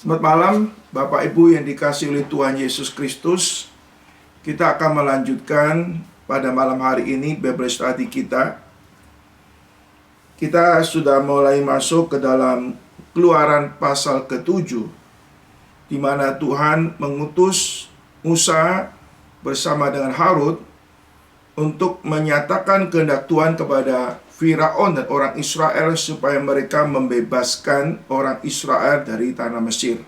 Selamat malam, Bapak Ibu yang dikasihi oleh Tuhan Yesus Kristus. Kita akan melanjutkan pada malam hari ini Bible Study kita. Kita sudah mulai masuk ke dalam Keluaran pasal ke-7, di mana Tuhan mengutus Musa bersama dengan Harun untuk menyatakan kehendak Tuhan kepada Firaun dan orang Israel supaya mereka membebaskan orang Israel dari tanah Mesir.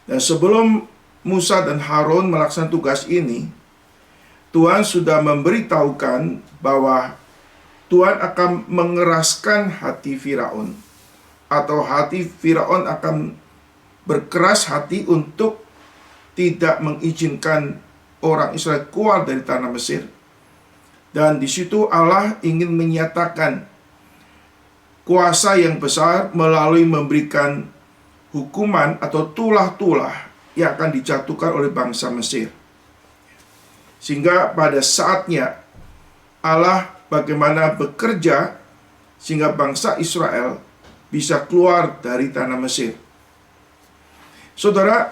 Dan sebelum Musa dan Harun melaksanakan tugas ini, Tuhan sudah memberitahukan bahwa Tuhan akan mengeraskan hati Firaun, atau hati Firaun akan berkeras hati untuk tidak mengizinkan orang Israel keluar dari tanah Mesir. Dan di situ Allah ingin menyatakan kuasa yang besar melalui memberikan hukuman atau tulah-tulah yang akan dijatuhkan oleh bangsa Mesir. Sehingga pada saatnya Allah bagaimana bekerja sehingga bangsa Israel bisa keluar dari tanah Mesir. Saudara,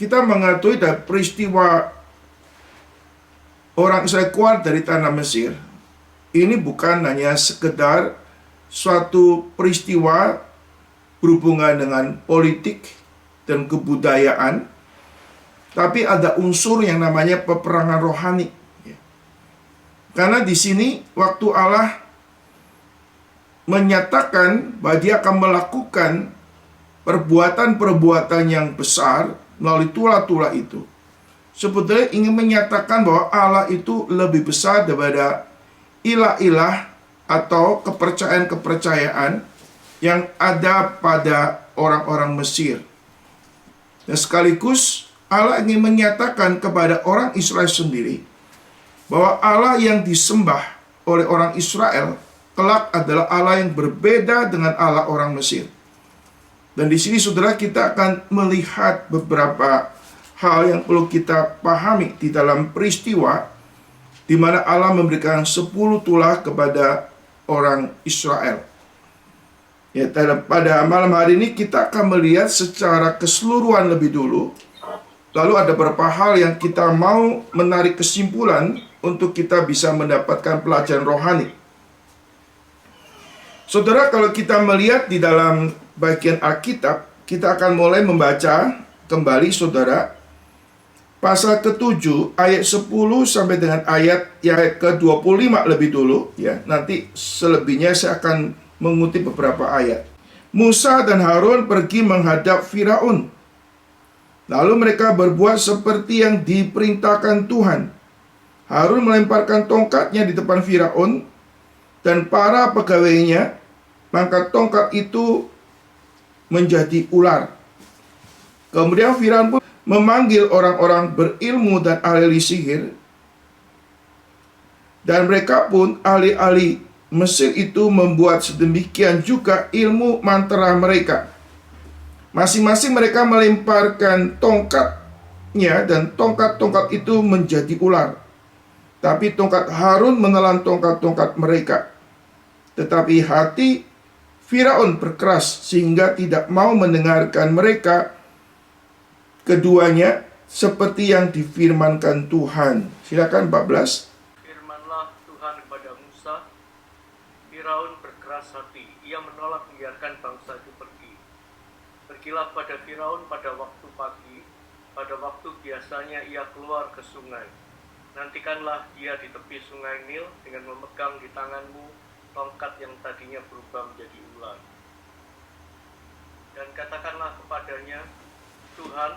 kita mengetahui dari peristiwa orang Israel keluar dari tanah Mesir, ini bukan hanya sekedar suatu peristiwa berhubungan dengan politik dan kebudayaan, tapi ada unsur yang namanya peperangan rohani. Karena di sini waktu Allah menyatakan bahwa Dia akan melakukan perbuatan-perbuatan yang besar melalui tulah-tulah itu, sebetulnya ingin menyatakan bahwa Allah itu lebih besar daripada ilah-ilah atau kepercayaan-kepercayaan yang ada pada orang-orang Mesir. Dan sekaligus Allah ingin menyatakan kepada orang Israel sendiri bahwa Allah yang disembah oleh orang Israel kelak adalah Allah yang berbeda dengan Allah orang Mesir. Dan di sini saudara, kita akan melihat beberapa hal yang perlu kita pahami di dalam peristiwa di mana Allah memberikan 10 tulah kepada orang Israel. Ya, pada malam hari ini kita akan melihat secara keseluruhan lebih dulu. Lalu ada beberapa hal yang kita mau menarik kesimpulan untuk kita bisa mendapatkan pelajaran rohani. Saudara, kalau kita melihat di dalam bagian Alkitab, kita akan mulai membaca kembali saudara pasal ke-7 ayat 10 sampai dengan ayat ke-25 lebih dulu ya. Nanti selebihnya saya akan mengutip beberapa ayat. Musa dan Harun pergi menghadap Firaun. Lalu mereka berbuat seperti yang diperintahkan Tuhan. Harun melemparkan tongkatnya di depan Firaun dan para pegawainya, maka tongkat itu menjadi ular. Kemudian Firaun pun memanggil orang-orang berilmu dan ahli sihir, dan mereka pun ahli-ahli Mesir itu membuat sedemikian juga ilmu mantra mereka. Masing-masing mereka melemparkan tongkatnya dan tongkat-tongkat itu menjadi ular. Tapi tongkat Harun menelan tongkat-tongkat mereka. Tetapi hati Firaun berkeras sehingga tidak mau mendengarkan mereka keduanya seperti yang difirmankan Tuhan. Silakan 14. Firmanlah Tuhan kepada Musa, Firaun berkeras hati, ia menolak membiarkan bangsa itu pergi. Pergilah pada Firaun pada waktu pagi, pada waktu biasanya ia keluar ke sungai. Nantikanlah dia di tepi sungai Nil dengan memegang di tanganmu tongkat yang tadinya berubah menjadi ular. Dan katakanlah kepadanya, Tuhan,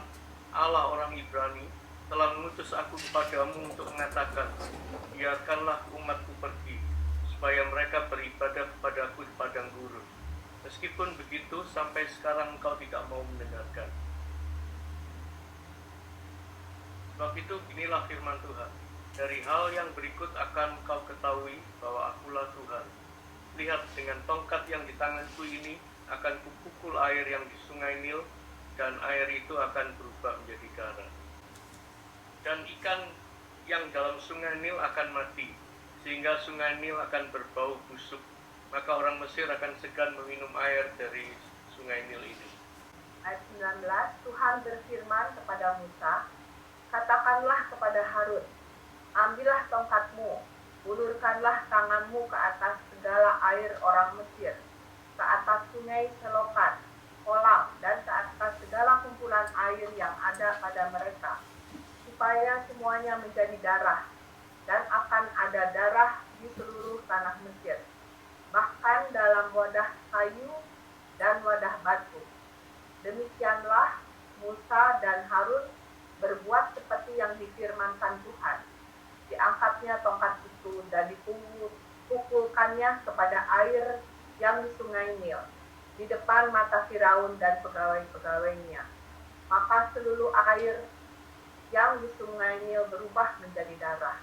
Allah orang Ibrani, telah mengutus aku kepadamu untuk mengatakan, biarkanlah umatku pergi, supaya mereka beribadah kepadaku di padang gurun. Meskipun begitu, sampai sekarang engkau tidak mau mendengarkan. Sebab itu, inilah firman Tuhan. Dari hal yang berikut akan kau ketahui bahwa akulah Tuhan. Lihat, dengan tongkat yang di tanganku ini akan kupukul air yang di sungai Nil, dan air itu akan berubah menjadi garam. Dan ikan yang dalam sungai Nil akan mati, sehingga sungai Nil akan berbau busuk. Maka orang Mesir akan segan meminum air dari sungai Nil ini. Ayat 19, Tuhan berfirman kepada Musa, katakanlah kepada Harun, ambillah tongkatmu, ulurkanlah tanganmu ke atas segala air orang Mesir, ke atas sungai selokan, kolam, dan ke atas segala kumpulan air yang ada pada mereka, supaya semuanya menjadi darah, dan akan ada darah di seluruh tanah Mesir, bahkan dalam wadah kayu dan wadah batu. Demikianlah Musa dan Harun berbuat seperti yang difirmankan Tuhan. Diangkatnya tongkat itu dan dipukulkannya kepada air yang di sungai Nil, di depan mata Firaun dan pegawai-pegawainya. Maka seluruh air yang di sungai Nil berubah menjadi darah.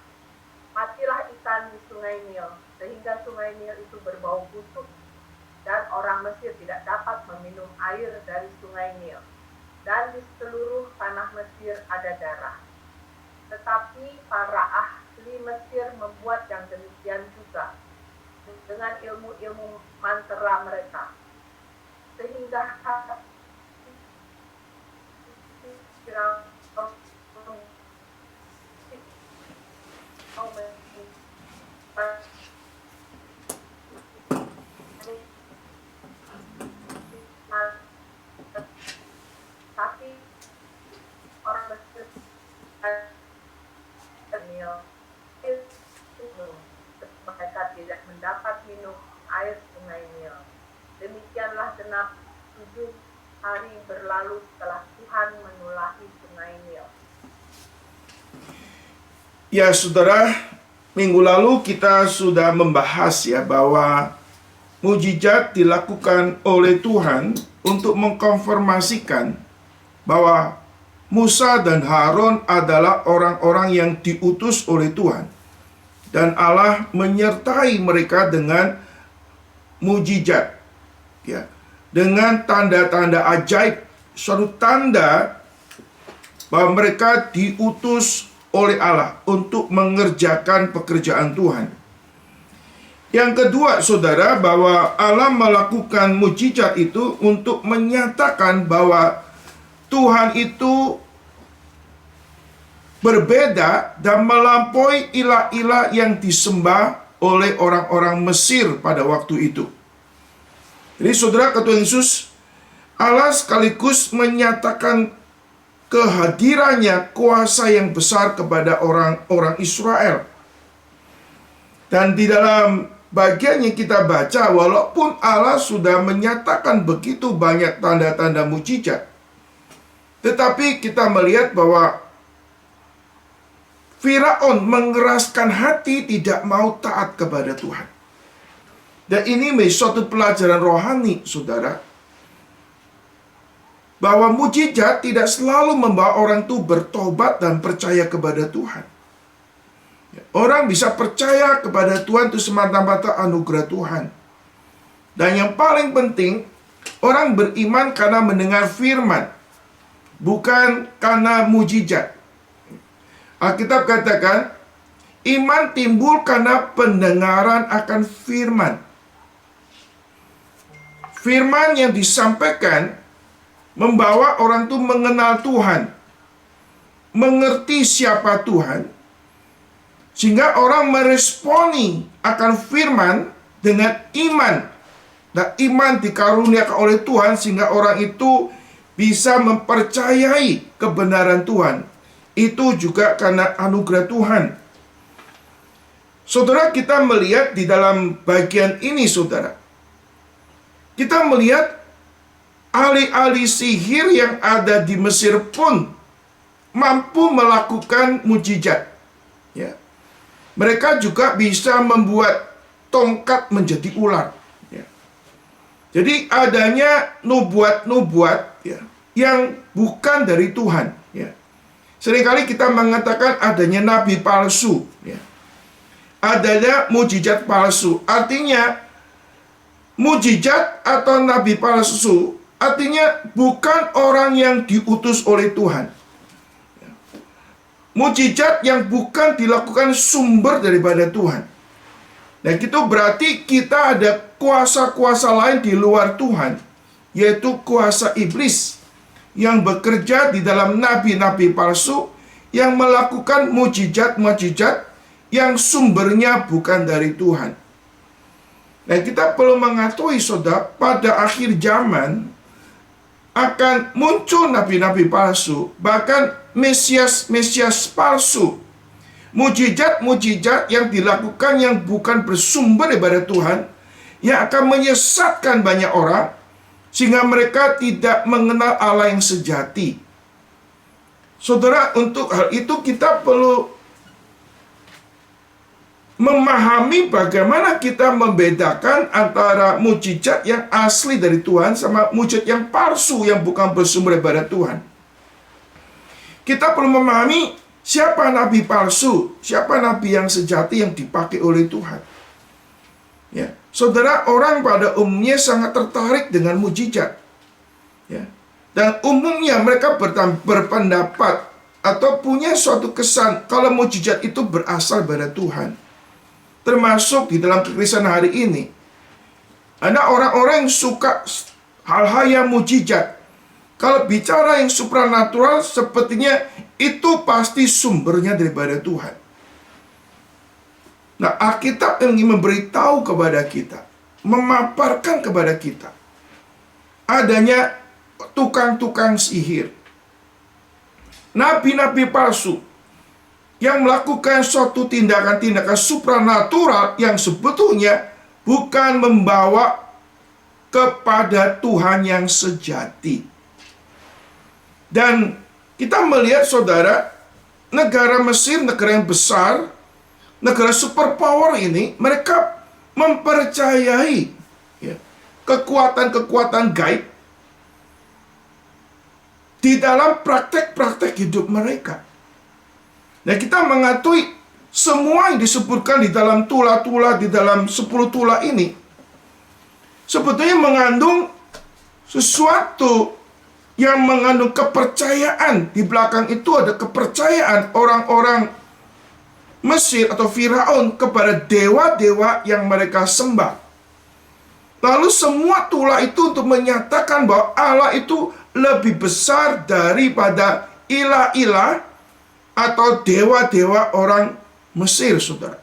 Matilah ikan di sungai Nil, sehingga sungai Nil itu berbau busuk, dan orang Mesir tidak dapat meminum air dari sungai Nil. Dan di seluruh tanah Mesir ada darah. Tetapi para ahli Mesir membuat yang demikian juga dengan ilmu-ilmu mantera mereka, sehingga tapi orang Mesir mereka tidak mendapat minum air sungai Nil. Demikianlah genap 7 hari berlalu setelah Tuhan menulahi sungai Nil. Ya saudara, minggu lalu kita sudah membahas ya bahwa mujizat dilakukan oleh Tuhan untuk mengkonfirmasikan bahwa Musa dan Harun adalah orang-orang yang diutus oleh Tuhan. Dan Allah menyertai mereka dengan mujizat. Ya, dengan tanda-tanda ajaib, suatu tanda bahwa mereka diutus oleh Allah untuk mengerjakan pekerjaan Tuhan. Yang kedua, saudara, bahwa Allah melakukan mujizat itu untuk menyatakan bahwa Tuhan itu berbeda dan melampaui ilah-ilah yang disembah oleh orang-orang Mesir pada waktu itu. Jadi saudara, kata Tuhan Yesus, Allah sekaligus menyatakan kehadirannya kuasa yang besar kepada orang-orang Israel. Dan di dalam bagian yang kita baca, walaupun Allah sudah menyatakan begitu banyak tanda-tanda mujizat, tetapi kita melihat bahwa Firaun mengeraskan hati, tidak mau taat kepada Tuhan. Dan ini menjadi suatu pelajaran rohani, saudara, bahwa mujizat tidak selalu membawa orang itu bertobat dan percaya kepada Tuhan. Orang bisa percaya kepada Tuhan itu semata-mata anugerah Tuhan. Dan yang paling penting, orang beriman karena mendengar firman, bukan karena mujizat. Alkitab katakan, iman timbul karena pendengaran akan firman. Firman yang disampaikan membawa orang itu mengenal Tuhan, mengerti siapa Tuhan, sehingga orang meresponi akan firman dengan iman. Dan iman dikaruniakan oleh Tuhan sehingga orang itu bisa mempercayai kebenaran Tuhan. Itu juga karena anugerah Tuhan. Saudara, kita melihat di dalam bagian ini, saudara, kita melihat ahli-ahli sihir yang ada di Mesir pun mampu melakukan mujizat. Ya. Mereka juga bisa membuat tongkat menjadi ular. Ya. Jadi adanya nubuat-nubuat ya, yang bukan dari Tuhan. Ya. Seringkali kita mengatakan adanya nabi palsu. Ya. Adanya mujizat palsu. Artinya mujizat atau nabi palsu artinya bukan orang yang diutus oleh Tuhan. Mujizat yang bukan dilakukan sumber daripada Tuhan. Dan itu berarti kita ada kuasa-kuasa lain di luar Tuhan, yaitu kuasa iblis yang bekerja di dalam nabi-nabi palsu yang melakukan mujizat-mujizat yang sumbernya bukan dari Tuhan. Nah, kita perlu mengetahui, saudara, pada akhir zaman akan muncul nabi-nabi palsu, bahkan Mesias palsu. Mujizat-mujizat yang dilakukan yang bukan bersumber daripada Tuhan, yang akan menyesatkan banyak orang, sehingga mereka tidak mengenal Allah yang sejati. Saudara, untuk hal itu kita perlu memahami bagaimana kita membedakan antara mujizat yang asli dari Tuhan sama mujizat yang palsu yang bukan bersumber daripada Tuhan. Kita perlu memahami siapa nabi palsu, siapa nabi yang sejati yang dipakai oleh Tuhan. Ya, saudara, orang pada umumnya sangat tertarik dengan mujizat. Ya, dan umumnya mereka berpendapat atau punya suatu kesan kalau mujizat itu berasal dari Tuhan. Termasuk di dalam kekristenan hari ini. Ada orang-orang yang suka hal-hal yang mujizat. Kalau bicara yang supranatural, sepertinya itu pasti sumbernya daripada Tuhan. Nah, Alkitab ingin memberitahu kepada kita, memaparkan kepada kita, adanya tukang-tukang sihir, nabi-nabi palsu, yang melakukan suatu tindakan-tindakan supranatural yang sebetulnya bukan membawa kepada Tuhan yang sejati. Dan kita melihat, saudara, negara Mesir, negara yang besar, negara superpower ini, mereka mempercayai kekuatan-kekuatan gaib di dalam praktek-praktek hidup mereka. Nah, kita mengetahui semua yang disebutkan di dalam tula-tula, di dalam 10 tula ini, sebetulnya mengandung sesuatu yang mengandung kepercayaan. Di belakang itu ada kepercayaan orang-orang Mesir atau Firaun kepada dewa-dewa yang mereka sembah. Lalu semua tula itu untuk menyatakan bahwa Allah itu lebih besar daripada ilah-ilah atau dewa-dewa orang Mesir, saudara.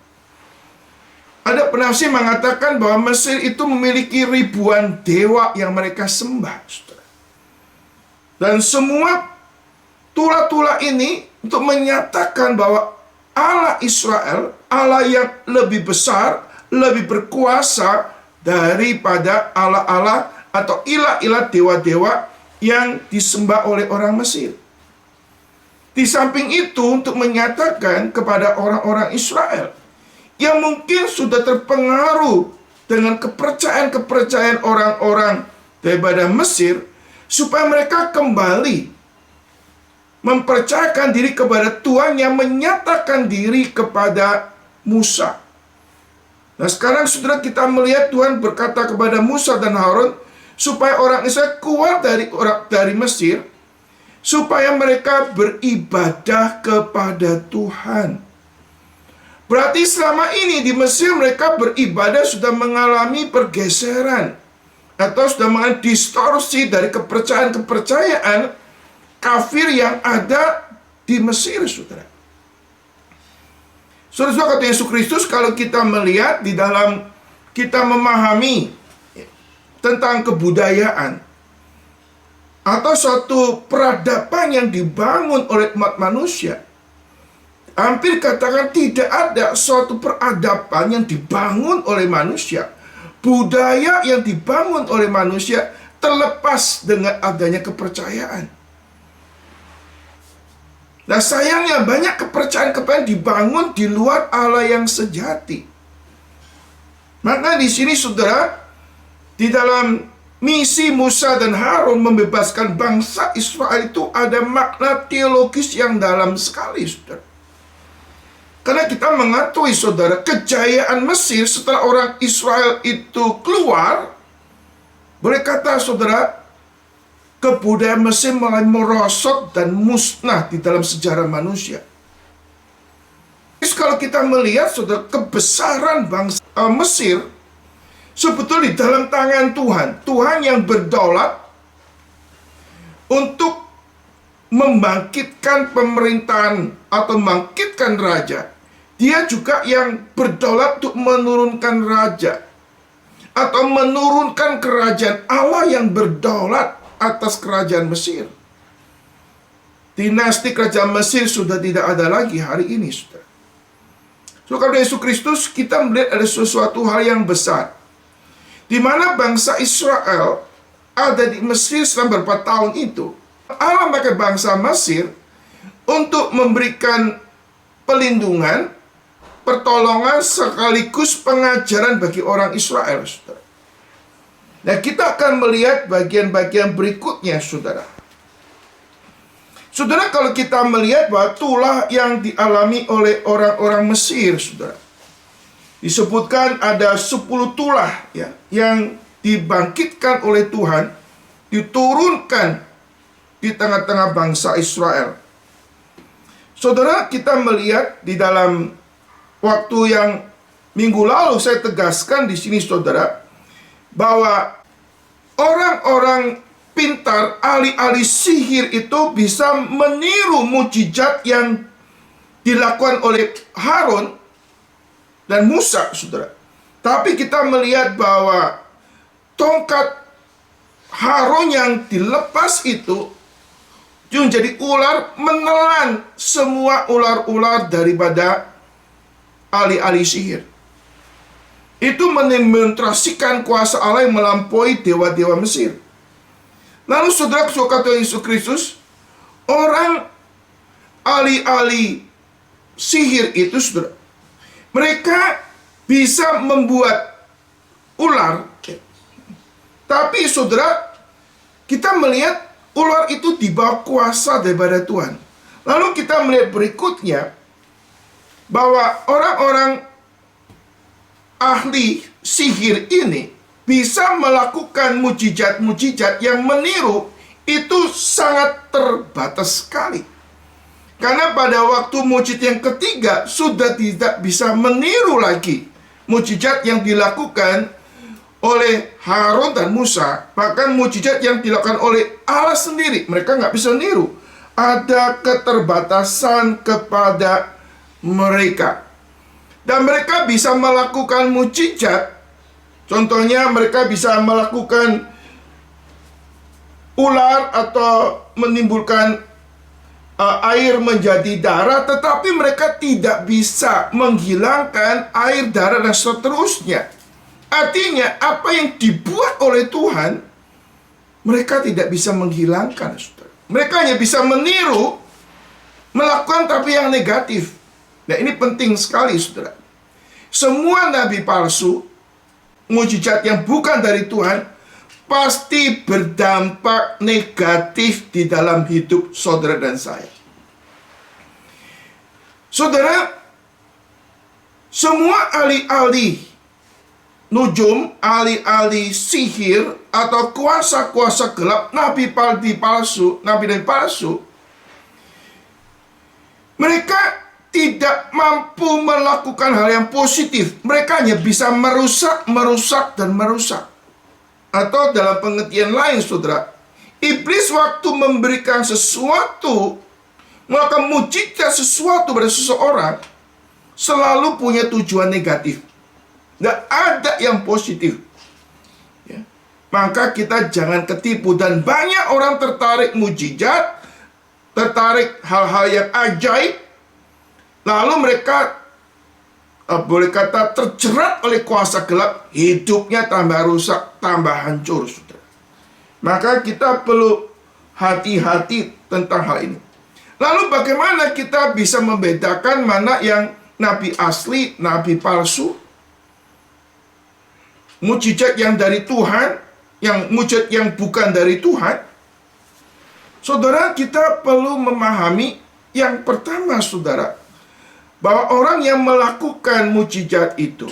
Ada penafsir mengatakan bahwa Mesir itu memiliki ribuan dewa yang mereka sembah, saudara. Dan semua tula-tula ini untuk menyatakan bahwa Allah Israel, Allah yang lebih besar, lebih berkuasa daripada Allah-Allah atau ilah-ilah dewa-dewa yang disembah oleh orang Mesir. Di samping itu, untuk menyatakan kepada orang-orang Israel yang mungkin sudah terpengaruh dengan kepercayaan-kepercayaan orang-orang daripada Mesir, supaya mereka kembali mempercayakan diri kepada Tuhan yang menyatakan diri kepada Musa. Nah, sekarang saudara, kita melihat Tuhan berkata kepada Musa dan Harun supaya orang Israel keluar dari Mesir, supaya mereka beribadah kepada Tuhan. Berarti selama ini di Mesir mereka beribadah sudah mengalami pergeseran atau sudah mengalami distorsi dari kepercayaan-kepercayaan kafir yang ada di Mesir, saudara. Saudara, kata Yesus Kristus, kalau kita melihat di dalam kita memahami tentang kebudayaan atau suatu peradaban yang dibangun oleh umat manusia, hampir katakan tidak ada suatu peradaban yang dibangun oleh manusia, budaya yang dibangun oleh manusia terlepas dengan adanya kepercayaan. Nah, sayangnya banyak kepercayaan-kepercayaan dibangun di luar Allah yang sejati. Maka di sini, saudara, di dalam misi Musa dan Harun membebaskan bangsa Israel itu ada makna teologis yang dalam sekali, saudara. Karena kita mengetahui, saudara, kejayaan Mesir setelah orang Israel itu keluar, boleh kata, saudara, kebudayaan Mesir mulai merosot dan musnah di dalam sejarah manusia. Terus kalau kita melihat, saudara, kebesaran bangsa Mesir sebetulnya di dalam tangan Tuhan. Tuhan yang berdaulat untuk membangkitkan pemerintahan atau membangkitkan raja. Dia juga yang berdaulat untuk menurunkan raja atau menurunkan kerajaan Allah yang berdaulat atas kerajaan Mesir. Dinasti kerajaan Mesir sudah tidak ada lagi hari ini, saudara. So, kalau Yesus Kristus, kita melihat ada sesuatu hal yang besar, di mana bangsa Israel ada di Mesir selama beberapa tahun itu. Allah pakai bangsa Mesir untuk memberikan pelindungan, pertolongan, sekaligus pengajaran bagi orang Israel, saudara. Nah, kita akan melihat bagian-bagian berikutnya, saudara. Saudara, kalau kita melihat bahwa itulah yang dialami oleh orang-orang Mesir, saudara. Disebutkan ada 10 tulah ya, yang dibangkitkan oleh Tuhan, diturunkan di tengah-tengah bangsa Israel. Saudara, kita melihat di dalam waktu yang minggu lalu saya tegaskan di sini, saudara, bahwa orang-orang pintar, ahli-ahli sihir itu bisa meniru mukjizat yang dilakukan oleh Harun dan Musa, saudara. Tapi kita melihat bahwa tongkat Harun yang dilepas itu menjadi ular, menelan semua ular-ular daripada ahli-ahli sihir. Itu mendemonstrasikan kuasa Allah yang melampaui dewa-dewa Mesir. Lalu saudara, kata Yesus Kristus, orang ahli-ahli sihir itu, saudara, mereka bisa membuat ular. Tapi saudara, kita melihat ular itu di bawah kuasa daripada Tuhan. Lalu kita melihat berikutnya, bahwa orang-orang ahli sihir ini bisa melakukan mujizat-mujizat yang meniru itu sangat terbatas sekali. Karena pada waktu mujizat yang ketiga sudah tidak bisa meniru lagi mujizat yang dilakukan oleh Harun dan Musa. Bahkan mujizat yang dilakukan oleh Allah sendiri, mereka nggak bisa niru. Ada keterbatasan kepada mereka. Dan mereka bisa melakukan mujizat. Contohnya mereka bisa melakukan ular atau menimbulkan air menjadi darah, tetapi mereka tidak bisa menghilangkan air, darah, dan seterusnya. Artinya apa yang dibuat oleh Tuhan, mereka tidak bisa menghilangkan, saudara. Mereka hanya bisa meniru, melakukan tapi yang negatif. Nah, ini penting sekali, saudara. Semua nabi palsu, mujizat yang bukan dari Tuhan, pasti berdampak negatif di dalam hidup saudara dan saya. Saudara, semua ahli-ahli nujum, ahli-ahli sihir, atau kuasa-kuasa gelap, nabi palsu, mereka tidak mampu melakukan hal yang positif. Mereka hanya bisa merusak, dan merusak. Atau dalam pengertian lain, saudara, iblis waktu memberikan sesuatu, melakukan mujizat sesuatu pada seseorang, selalu punya tujuan negatif. Tidak ada yang positif. Ya. Maka kita jangan ketipu. Dan banyak orang tertarik mujizat, tertarik hal-hal yang ajaib, lalu mereka boleh kata terjerat oleh kuasa gelap, hidupnya tambah rusak, tambah hancur, saudara. Maka kita perlu hati-hati tentang hal ini. Lalu bagaimana kita bisa membedakan mana yang nabi asli, nabi palsu, mujizat yang dari Tuhan, yang mujizat yang bukan dari Tuhan? Saudara, kita perlu memahami yang pertama, saudara, bahwa orang yang melakukan mujizat itu,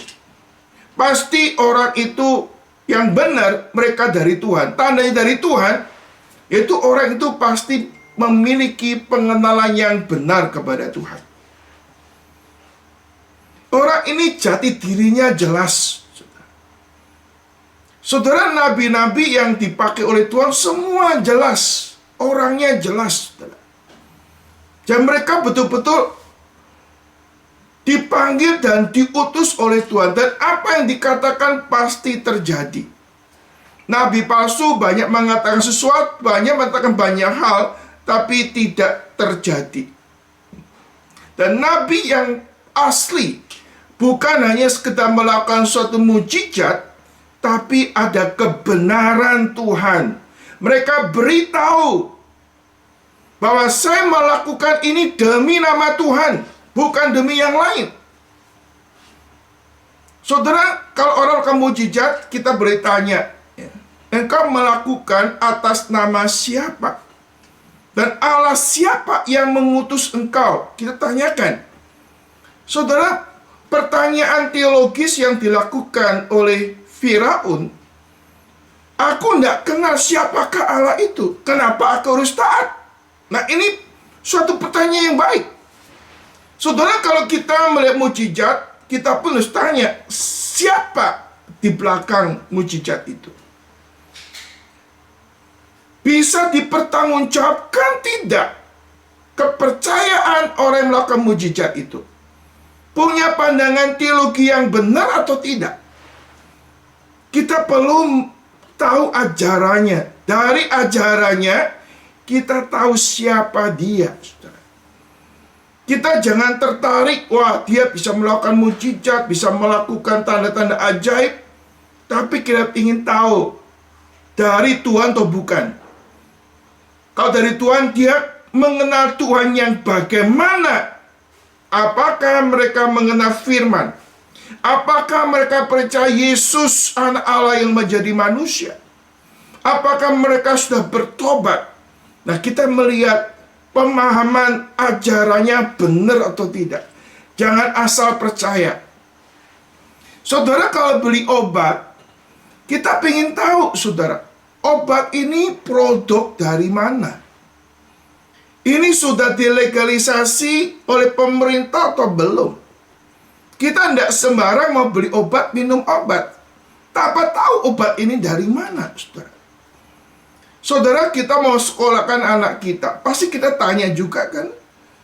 pasti orang itu yang benar, mereka dari Tuhan. Tandanya dari Tuhan, yaitu orang itu pasti memiliki pengenalan yang benar kepada Tuhan. Orang ini jati dirinya jelas. Saudara, nabi-nabi yang dipakai oleh Tuhan semua jelas, orangnya jelas, saudara. Dan mereka betul-betul dipanggil dan diutus oleh Tuhan. Dan apa yang dikatakan pasti terjadi. Nabi palsu banyak mengatakan sesuatu, banyak mengatakan banyak hal, tapi tidak terjadi. Dan nabi yang asli bukan hanya sekedar melakukan suatu mujizat, tapi ada kebenaran Tuhan. Mereka beritahu bahwa saya melakukan ini demi nama Tuhan, bukan demi yang lain. Saudara, kalau orang melakukan mujizat, kita bertanya, engkau melakukan atas nama siapa? Dan Allah siapa yang mengutus engkau? Kita tanyakan. Saudara, pertanyaan teologis yang dilakukan oleh Firaun, aku tidak kenal siapakah Allah itu. Kenapa aku harus taat? Nah, ini suatu pertanyaan yang baik. Saudara, kalau kita melihat mujizat, kita pun harus tanya, siapa di belakang mujizat itu? Bisa dipertanggungjawabkan tidak kepercayaan orang yang melakukan mujizat itu? Punya pandangan teologi yang benar atau tidak? Kita perlu tahu ajarannya. Dari ajarannya, kita tahu siapa dia, saudara. Kita jangan tertarik, wah dia bisa melakukan mujizat, bisa melakukan tanda-tanda ajaib, tapi kita ingin tahu dari Tuhan atau bukan. Kalau dari Tuhan, dia mengenal Tuhan yang bagaimana? Apakah mereka mengenal firman? Apakah mereka percaya Yesus anak Allah yang menjadi manusia? Apakah mereka sudah bertobat? Nah, kita melihat pemahaman ajarannya benar atau tidak. Jangan asal percaya. Saudara, kalau beli obat, kita ingin tahu, saudara, obat ini produk dari mana? Ini sudah dilegalisasi oleh pemerintah atau belum? Kita tidak sembarang mau beli obat, minum obat. Tanpa tahu obat ini dari mana, saudara. Saudara, kita mau sekolahkan anak kita, pasti kita tanya juga kan,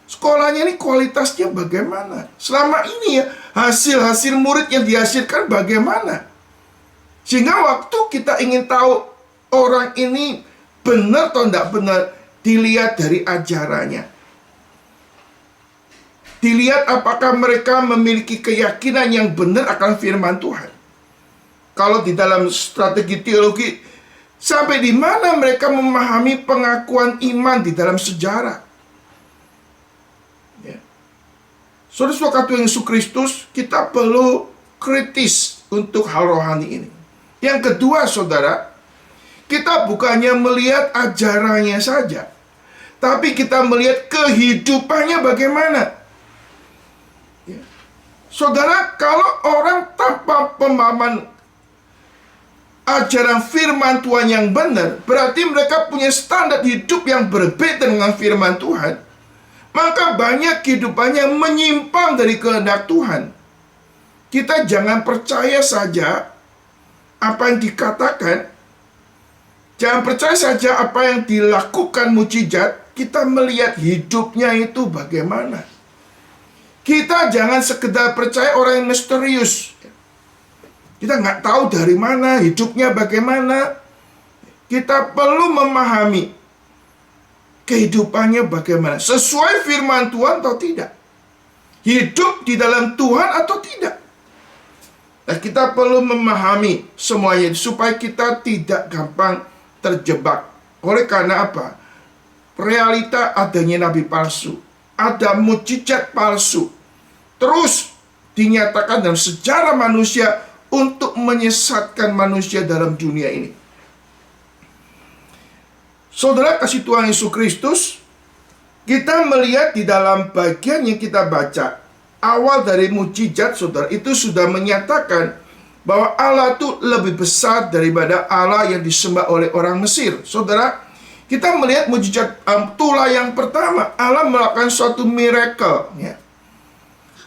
sekolahnya ini kualitasnya bagaimana? Selama ini ya, hasil-hasil murid yang dihasilkan bagaimana? Sehingga waktu kita ingin tahu orang ini benar atau tidak benar, dilihat dari ajarannya. Dilihat apakah mereka memiliki keyakinan yang benar akan firman Tuhan. Kalau di dalam strategi teologi, sampai di mana mereka memahami pengakuan iman di dalam sejarah. Ya. Saudara-saudara Tuhan Yesus Kristus, kita perlu kritis untuk hal rohani ini. Yang kedua, saudara, kita bukannya melihat ajarannya saja, tapi kita melihat kehidupannya bagaimana. Ya. Saudara, kalau orang tanpa pemahaman ajaran firman Tuhan yang benar, berarti mereka punya standar hidup yang berbeda dengan firman Tuhan. Maka banyak kehidupannya menyimpang dari kehendak Tuhan. Kita jangan percaya saja apa yang dikatakan. Jangan percaya saja apa yang dilakukan mujizat. Kita melihat hidupnya itu bagaimana. Kita jangan sekedar percaya orang yang misterius. Kita nggak tahu dari mana, hidupnya bagaimana. Kita perlu memahami kehidupannya bagaimana. Sesuai firman Tuhan atau tidak. Hidup di dalam Tuhan atau tidak. Nah, kita perlu memahami semuanya supaya kita tidak gampang terjebak. Oleh karena apa? Realita adanya nabi palsu. Ada mujizat palsu. Terus dinyatakan dalam sejarah manusia untuk menyesatkan manusia dalam dunia ini. Saudara kasih Tuhan Yesus Kristus, kita melihat di dalam bagian yang kita baca, awal dari mujizat, saudara, itu sudah menyatakan bahwa Allah itu lebih besar daripada Allah yang disembah oleh orang Mesir. Saudara, kita melihat mujizat tulah yang pertama, Allah melakukan suatu miracle. Ya.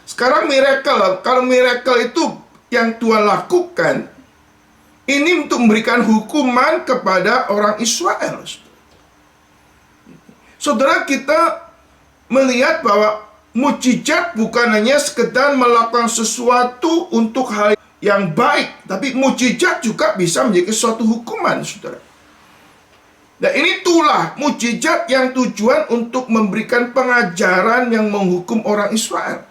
Sekarang miracle, kalau miracle itu yang Tuhan lakukan, ini untuk memberikan hukuman kepada orang Israel. Saudara, kita melihat bahwa mujizat bukan hanya sekedar melakukan sesuatu untuk hal yang baik, tapi mujizat juga bisa menjadi suatu hukuman, saudara. Nah, ini itulah mujizat yang tujuan untuk memberikan pengajaran yang menghukum orang Israel.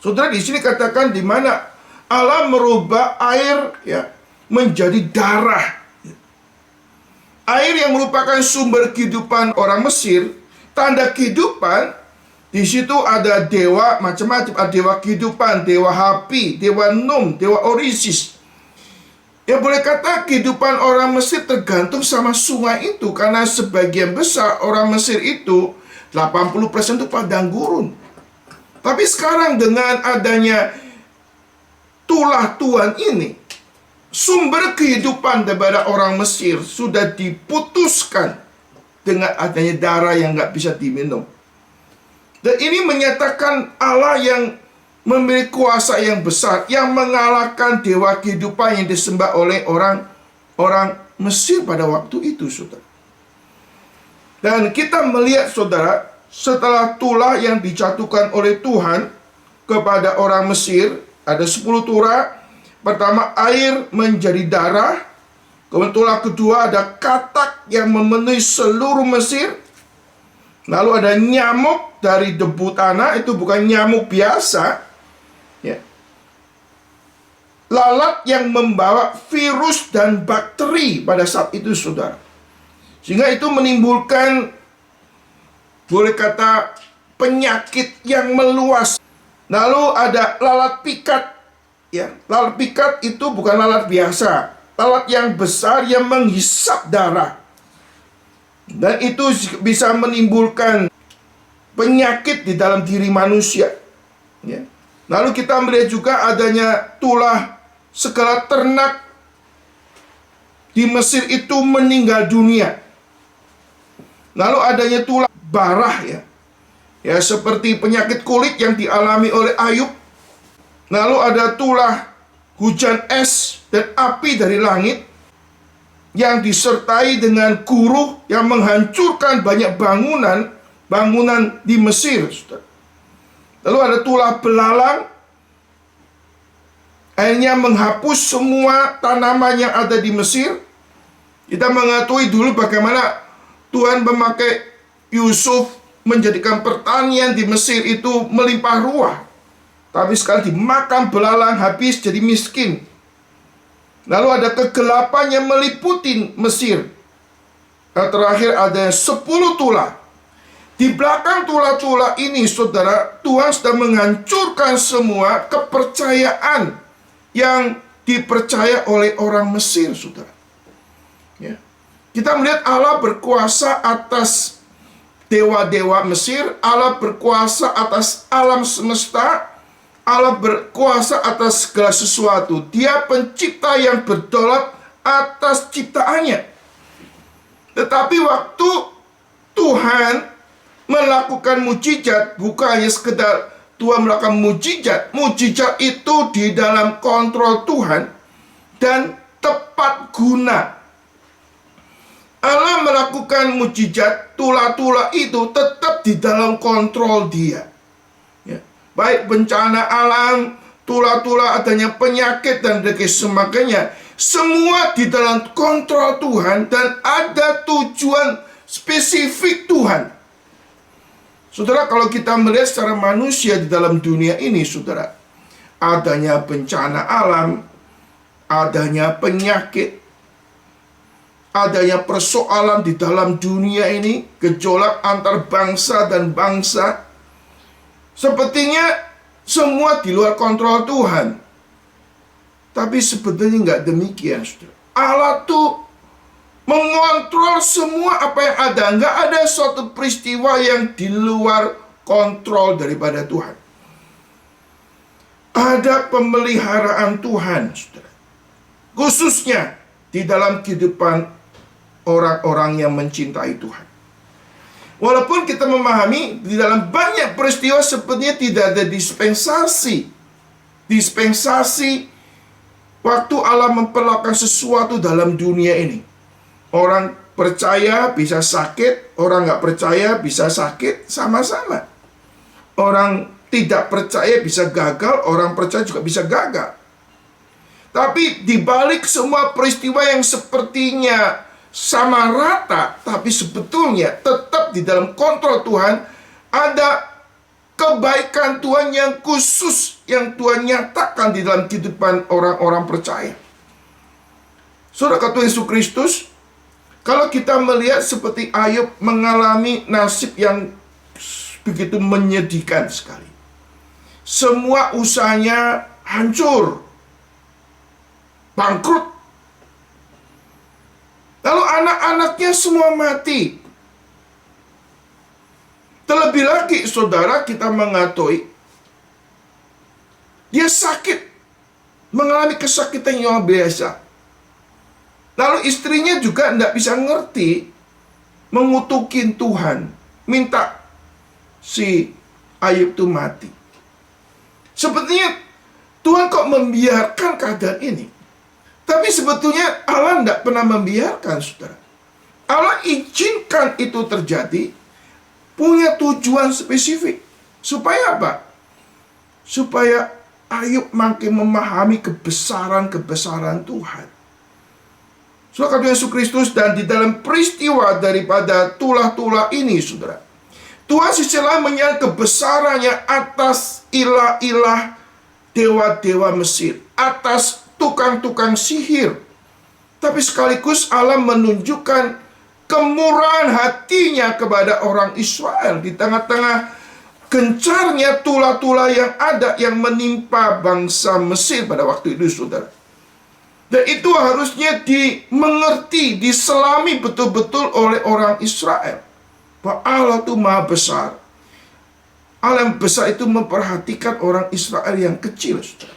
Saudara, di sini katakan di mana Allah merubah air ya menjadi darah. Air yang merupakan sumber kehidupan orang Mesir, tanda kehidupan. Di situ ada dewa macam-macam, ada dewa kehidupan, dewa Hapi, dewa Num, dewa Orisis. Ya boleh kata kehidupan orang Mesir tergantung sama sungai itu, karena sebagian besar orang Mesir itu 80% itu padang gurun. Tapi sekarang dengan adanya tulah Tuhan ini, sumber kehidupan daripada orang Mesir sudah diputuskan dengan adanya darah yang nggak bisa diminum. Dan ini menyatakan Allah yang memiliki kuasa yang besar, yang mengalahkan dewa kehidupan yang disembah oleh orang Mesir pada waktu itu, saudara. Dan kita melihat, saudara, setelah tulah yang dijatuhkan oleh Tuhan kepada orang Mesir, ada 10 tulah. Pertama, air menjadi darah. Kemudian tulah kedua ada katak yang memenuhi seluruh Mesir. Lalu ada nyamuk dari debu tanah, itu bukan nyamuk biasa. Ya. Lalat yang membawa virus dan bakteri pada saat itu, saudara. Sehingga itu menimbulkan, boleh kata, penyakit yang meluas. Lalu ada lalat pikat. Ya, lalat pikat itu bukan lalat biasa. Lalat yang besar yang menghisap darah. Dan itu bisa menimbulkan penyakit di dalam diri manusia. Ya. Lalu kita melihat juga adanya tulah segala ternak di Mesir itu meninggal dunia. Lalu adanya tulah barah ya. Ya, seperti penyakit kulit yang dialami oleh Ayub. Lalu ada tulah hujan es dan api dari langit yang disertai dengan guruh yang menghancurkan banyak bangunan di Mesir. Lalu ada tulah belalang, akhirnya menghapus semua tanaman yang ada di Mesir. Kita mengetahui dulu bagaimana Tuhan memakai Yusuf menjadikan pertanian di Mesir itu melimpah ruah. Tapi sekarang dimakan belalang, habis jadi miskin. Lalu ada kegelapan yang meliputi Mesir. Dan terakhir ada 10 tulah. Di belakang tulah-tulah ini, saudara, Tuhan sudah menghancurkan semua kepercayaan yang dipercaya oleh orang Mesir, saudara. Ya. Kita melihat Allah berkuasa atas dewa-dewa Mesir, Allah berkuasa atas alam semesta, Allah berkuasa atas segala sesuatu. Dia pencipta yang berdaulat atas ciptaannya. Tetapi waktu Tuhan melakukan mujizat, bukan hanya sekedar Tuhan melakukan mujizat. Mujizat itu di dalam kontrol Tuhan dan tepat guna. Allah melakukan mujizat, tulah-tulah itu tetap di dalam kontrol Dia. Ya. Baik bencana alam, tulah-tulah adanya penyakit dan sebagainya, semua di dalam kontrol Tuhan dan ada tujuan spesifik Tuhan. Saudara, kalau kita melihat secara manusia di dalam dunia ini, saudara, adanya bencana alam, adanya penyakit, adanya persoalan di dalam dunia ini, gejolak antar bangsa dan bangsa, sepertinya semua di luar kontrol Tuhan. Tapi sebetulnya nggak demikian, saudara. Allah tuh mengontrol semua apa yang ada. Nggak ada suatu peristiwa yang di luar kontrol daripada Tuhan. Ada pemeliharaan Tuhan, saudara. Khususnya di dalam kehidupan orang-orang yang mencintai Tuhan. Walaupun kita memahami di dalam banyak peristiwa sepertinya tidak ada dispensasi. Dispensasi waktu Allah memperlakukan sesuatu dalam dunia ini. Orang percaya bisa sakit, orang nggak percaya bisa sakit, sama-sama. Orang tidak percaya bisa gagal, orang percaya juga bisa gagal. Tapi di balik semua peristiwa yang sepertinya sama rata, tapi sebetulnya tetap di dalam kontrol Tuhan, ada kebaikan Tuhan yang khusus yang Tuhan nyatakan di dalam kehidupan orang-orang percaya. Saudara kata Yesus Kristus, kalau kita melihat seperti Ayub mengalami nasib yang begitu menyedihkan sekali. Semua usahanya hancur, bangkrut. Lalu anak-anaknya semua mati. Terlebih lagi, saudara, kita mengetahui dia sakit, mengalami kesakitan yang luar biasa. Lalu istrinya juga tidak bisa ngerti, mengutukin Tuhan, minta si Ayub itu mati. Sepertinya Tuhan kok membiarkan keadaan ini. Tapi sebetulnya Allah tidak pernah membiarkan, saudara. Allah izinkan itu terjadi, punya tujuan spesifik. Supaya apa? Supaya Ayub makin memahami kebesaran-kebesaran Tuhan. Saudara Yesus Kristus, dan di dalam peristiwa daripada tulah-tulah ini, saudara, Tuhan sisi lain menyatakan kebesarannya atas ilah-ilah dewa-dewa Mesir, atas tukang-tukang sihir. Tapi sekaligus Allah menunjukkan kemurahan hatinya kepada orang Israel di tengah-tengah gencarnya tulah-tulah yang ada yang menimpa bangsa Mesir pada waktu itu, saudara. Dan itu harusnya dimengerti, diselami betul-betul oleh orang Israel. Bahwa Allah itu maha besar. Allah yang besar itu memperhatikan orang Israel yang kecil, saudara.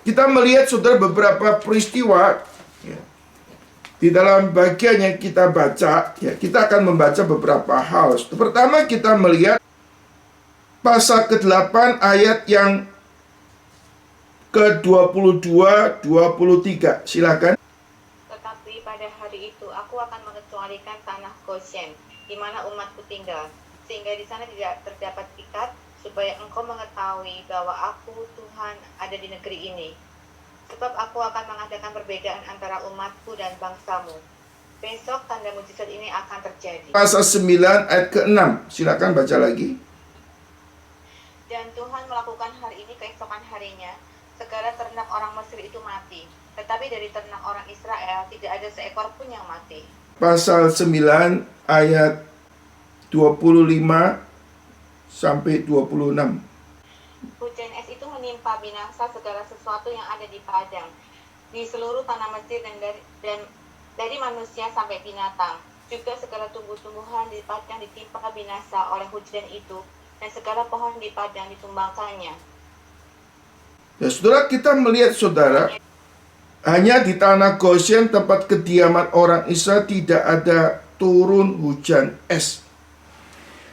Kita melihat, saudara, beberapa peristiwa ya, di dalam bagian yang kita baca, ya, kita akan membaca beberapa hal. Pertama, kita melihat pasal ke-8 ayat yang ke-22-23. Silakan. Tetapi pada hari itu aku akan mengecualikan tanah Goshen, di mana umatku tinggal, sehingga di sana tidak terdapat ikat, supaya engkau mengetahui bahwa aku Tuhan ada di negeri ini. Sebab aku akan mengadakan perbedaan antara umatku dan bangsamu. Besok tanda mujizat ini akan terjadi. Pasal 9 ayat ke-6. Silakan baca lagi. Dan Tuhan melakukan hal ini keesokan harinya. Segala ternak orang Mesir itu mati. Tetapi dari ternak orang Israel tidak ada seekor pun yang mati. Pasal 9 ayat 25 sampai 26. Hujan es itu menimpa binasa segala sesuatu yang ada di padang, di seluruh tanah Mesir dan dari manusia sampai binatang. Juga segala tumbuh-tumbuhan di padang ditimpa binasa oleh hujan itu, dan segala pohon di padang ditumbangkannya. Ya, saudara, kita melihat, saudara, hanya di tanah Goshen, tempat kediaman orang Israel, tidak ada turun hujan es.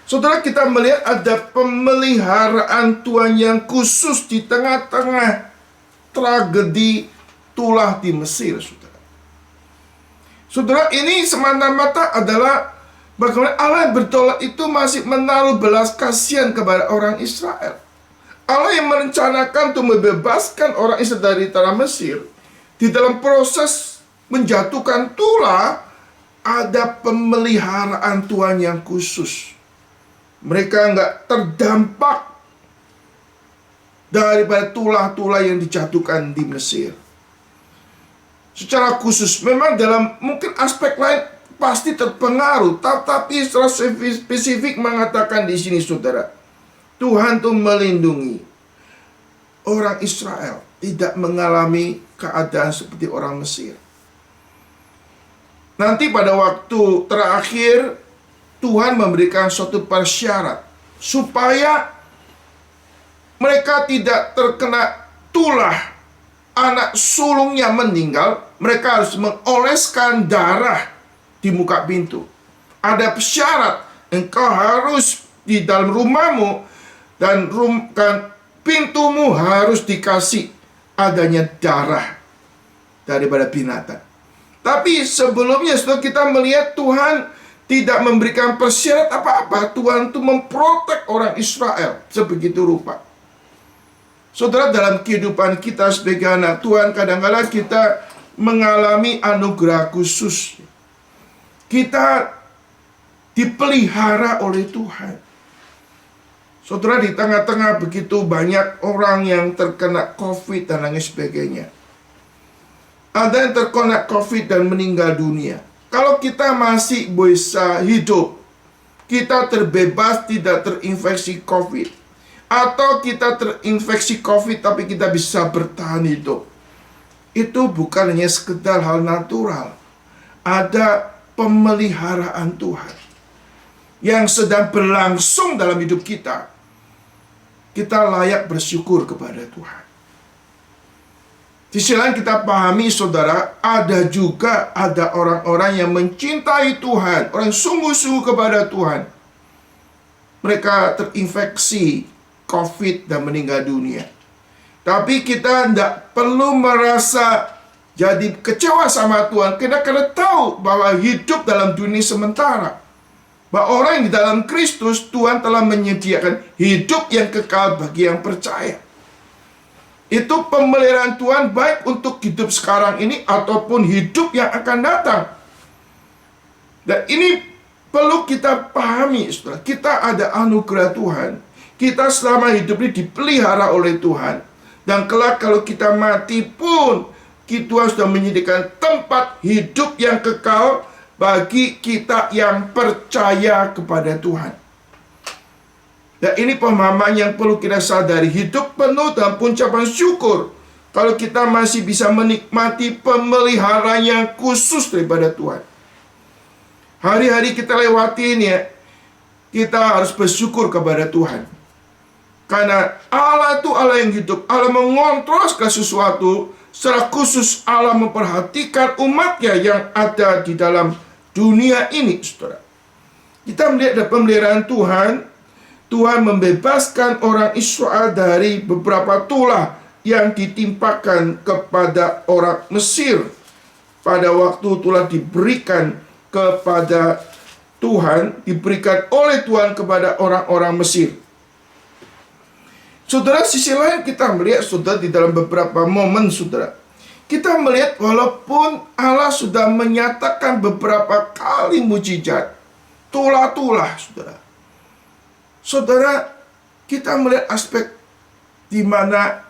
Saudara, kita melihat ada pemeliharaan Tuhan yang khusus di tengah-tengah tragedi tulah di Mesir, saudara. Saudara, ini semata-mata adalah bagaimana Allah yang bertolak itu masih menaruh belas kasihan kepada orang Israel. Allah yang merencanakan untuk membebaskan orang Israel dari tanah Mesir, di dalam proses menjatuhkan tulah, ada pemeliharaan Tuhan yang khusus. Mereka nggak terdampak daripada tulah-tulah yang dijatuhkan di Mesir. Secara khusus, memang dalam mungkin aspek lain pasti terpengaruh, tapi secara spesifik mengatakan di sini, saudara, Tuhan tuh melindungi orang Israel tidak mengalami keadaan seperti orang Mesir. Nanti pada waktu terakhir Tuhan memberikan suatu persyarat supaya mereka tidak terkena tulah, anak sulungnya meninggal, mereka harus mengoleskan darah di muka pintu. Ada persyarat, engkau harus di dalam rumahmu dan pintumu harus dikasih adanya darah daripada binatang. Tapi sebelumnya setelah kita melihat Tuhan tidak memberikan persyarat apa-apa, Tuhan itu memprotek orang Israel sebegitu rupa. Saudara, dalam kehidupan kita sebagai anak Tuhan, kadang-kadang kita mengalami anugerah khusus. Kita dipelihara oleh Tuhan. Saudara, di tengah-tengah begitu banyak orang yang terkena COVID dan lain sebagainya. Ada yang terkena COVID dan meninggal dunia. Kalau kita masih bisa hidup, kita terbebas tidak terinfeksi COVID. Atau kita terinfeksi COVID tapi kita bisa bertahan hidup. Itu bukan hanya sekedar hal natural. Ada pemeliharaan Tuhan yang sedang berlangsung dalam hidup kita. Kita layak bersyukur kepada Tuhan. Di sisi lain kita pahami, saudara, ada orang-orang yang mencintai Tuhan, orang yang sungguh-sungguh kepada Tuhan. Mereka terinfeksi COVID dan meninggal dunia. Tapi kita tidak perlu merasa jadi kecewa sama Tuhan. Karena tahu bahwa hidup dalam dunia sementara. Bahwa orang yang di dalam Kristus, Tuhan telah menyediakan hidup yang kekal bagi yang percaya. Itu pemeliharaan Tuhan baik untuk hidup sekarang ini ataupun hidup yang akan datang. Dan ini perlu kita pahami, saudara. Kita ada anugerah Tuhan. Kita selama hidup ini dipelihara oleh Tuhan. Dan kelak kalau kita mati pun, Tuhan sudah menyediakan tempat hidup yang kekal bagi kita yang percaya kepada Tuhan. Dan ini pemahaman yang perlu kita sadari. Hidup penuh dan ucapan syukur kalau kita masih bisa menikmati pemeliharaan yang khusus daripada Tuhan. Hari-hari kita lewatin ya, kita harus bersyukur kepada Tuhan. Karena Allah itu Allah yang hidup. Allah mengontrol segala sesuatu. Secara khusus Allah memperhatikan umatnya yang ada di dalam dunia ini, saudara. Kita melihat ada pemeliharaan Tuhan. Tuhan membebaskan orang Israel dari beberapa tulah yang ditimpakan kepada orang Mesir. Pada waktu tulah diberikan kepada Tuhan, diberikan oleh Tuhan kepada orang-orang Mesir. Saudara, sisi lain kita melihat, saudara, di dalam beberapa momen, saudara, kita melihat walaupun Allah sudah menyatakan beberapa kali mujizat, tulah-tulah, saudara. Saudara, kita melihat aspek di mana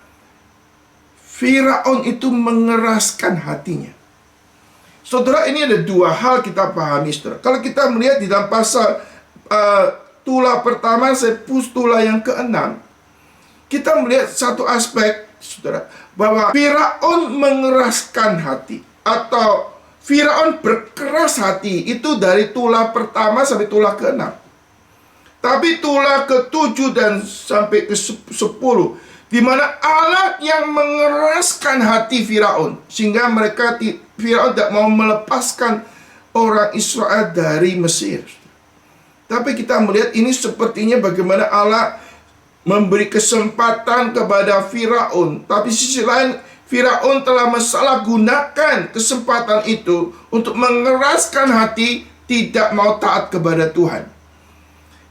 Firaun itu mengeraskan hatinya. Saudara, ini ada dua hal kita pahami, saudara. Kalau kita melihat di dalam pasal tulah pertama, tulah yang ke-6, kita melihat satu aspek, saudara, bahwa Firaun mengeraskan hati atau Firaun berkeras hati itu dari tulah pertama sampai tulah ke-6. Tapi tulah ke-7 dan sampai ke-10, di mana Allah yang mengeraskan hati Firaun, sehingga Firaun tidak mau melepaskan orang Israel dari Mesir. Tapi kita melihat ini sepertinya bagaimana Allah memberi kesempatan kepada Firaun. Tapi sisi lain, Firaun telah mensalahgunakan kesempatan itu untuk mengeraskan hati, tidak mau taat kepada Tuhan.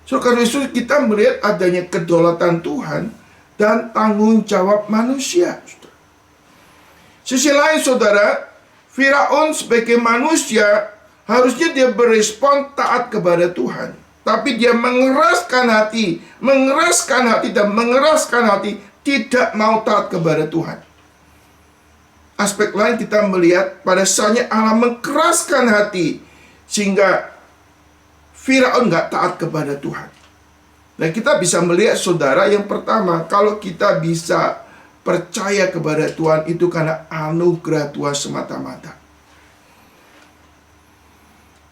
So, karena itu kita melihat adanya kedaulatan Tuhan dan tanggung jawab manusia. Sisi lain, saudara, Firaun sebagai manusia harusnya dia berespon taat kepada Tuhan. Tapi dia mengeraskan hati dan mengeraskan hati, tidak mau taat kepada Tuhan. Aspek lain kita melihat pada saatnya Allah mengeraskan hati, sehingga Firaun nggak taat kepada Tuhan. Dan kita bisa melihat, saudara, yang pertama, kalau kita bisa percaya kepada Tuhan, itu karena anugerah Tuhan semata-mata.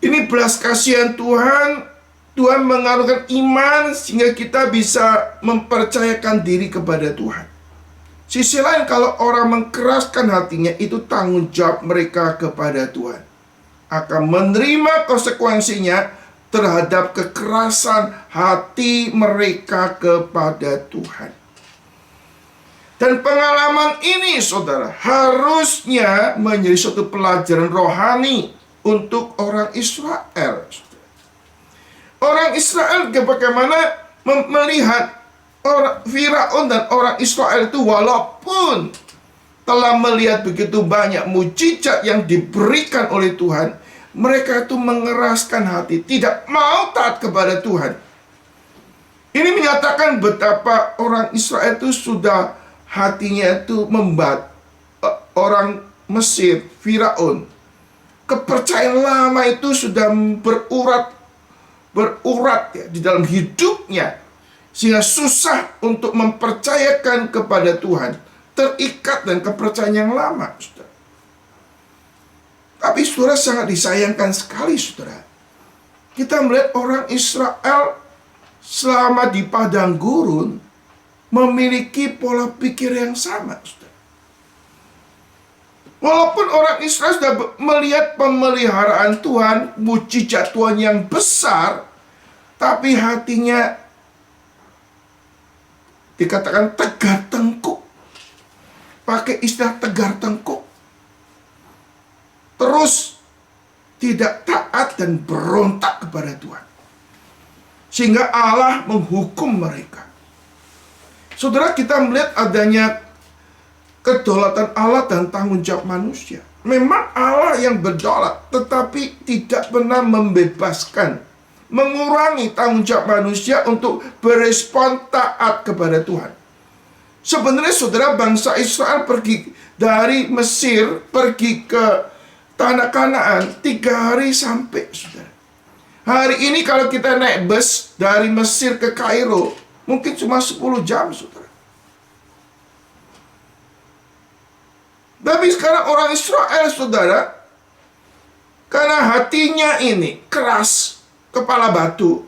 Ini belas kasihan Tuhan. Tuhan mengaruniakan iman sehingga kita bisa mempercayakan diri kepada Tuhan. Sisi lain, kalau orang mengeraskan hatinya, itu tanggung jawab mereka kepada Tuhan. Akan menerima konsekuensinya terhadap kekerasan hati mereka kepada Tuhan. Dan pengalaman ini, saudara, harusnya menjadi suatu pelajaran rohani untuk orang Israel. Orang Israel bagaimana melihat Firaun dan orang Israel itu, walaupun telah melihat begitu banyak mujizat yang diberikan oleh Tuhan, mereka itu mengeraskan hati, tidak mau taat kepada Tuhan. Ini menyatakan betapa orang Israel itu sudah hatinya itu orang Mesir, Firaun. Kepercayaan lama itu sudah berurat ya, di dalam hidupnya, sehingga susah untuk mempercayakan kepada Tuhan. Terikat dan kepercayaan yang lama, saudara. Tapi saudara, sangat disayangkan sekali, saudara, kita melihat orang Israel selama di padang gurun memiliki pola pikir yang sama, saudara. Walaupun orang Israel sudah melihat pemeliharaan Tuhan, mujizat Tuhan yang besar, tapi hatinya dikatakan tegar tengkuk. Pakai istilah tegar tengkuk. Terus tidak taat dan berontak kepada Tuhan, sehingga Allah menghukum mereka. Saudara, kita melihat adanya kedaulatan Allah dan tanggung jawab manusia. Memang Allah yang berdaulat, tetapi tidak pernah membebaskan, mengurangi tanggung jawab manusia untuk berespon taat kepada Tuhan. Sebenarnya, saudara, bangsa Israel pergi dari Mesir, pergi ke tanah Kanaan 3 hari sampai, saudara. Hari ini kalau kita naik bus dari Mesir ke Kairo, mungkin cuma 10 jam, saudara. Tapi sekarang orang Israel, saudara, karena hatinya ini keras, kepala batu,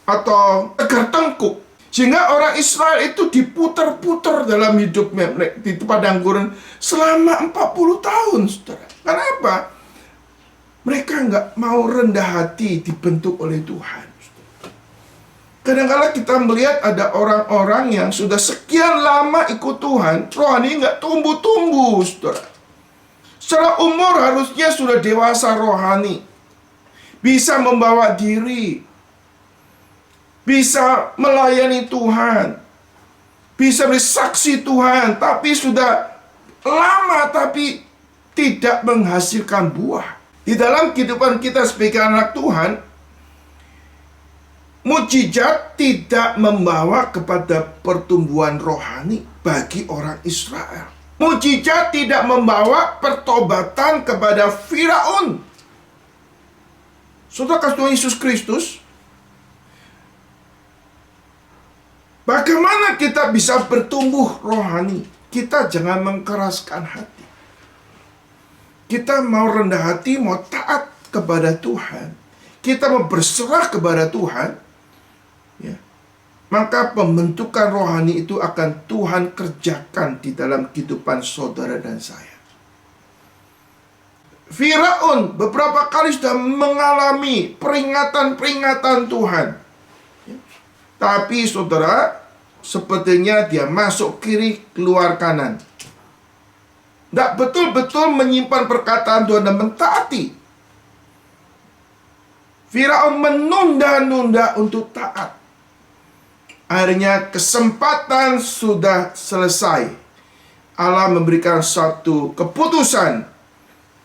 atau tegar tengkuk, sehingga orang Israel itu diputar-putar dalam hidupnya di padang gurun selama 40 tahun, saudara. Kenapa? Mereka nggak mau rendah hati dibentuk oleh Tuhan. Kadang-kadang kita melihat ada orang-orang yang sudah sekian lama ikut Tuhan, rohani nggak tumbuh-tumbuh, saudara. Secara umur harusnya sudah dewasa rohani, bisa membawa diri, bisa melayani Tuhan, bisa bersaksi Tuhan, tapi sudah lama tapi tidak menghasilkan buah. Di dalam kehidupan kita sebagai anak Tuhan, mujizat tidak membawa kepada pertumbuhan rohani bagi orang Israel. Mujizat tidak membawa pertobatan kepada Firaun. Saudara kasih Tuhan Yesus Kristus, bagaimana kita bisa bertumbuh rohani? Kita jangan mengkeraskan hati. Kita mau rendah hati, mau taat kepada Tuhan, kita mau berserah kepada Tuhan, ya, maka pembentukan rohani itu akan Tuhan kerjakan di dalam kehidupan saudara dan saya. Firaun beberapa kali sudah mengalami peringatan-peringatan Tuhan, ya. Tapi saudara, sepertinya dia masuk kiri, keluar kanan. Tidak betul-betul menyimpan perkataan Tuhan dan mentaati. Firaun menunda-nunda untuk taat. Akhirnya kesempatan sudah selesai. Allah memberikan satu keputusan.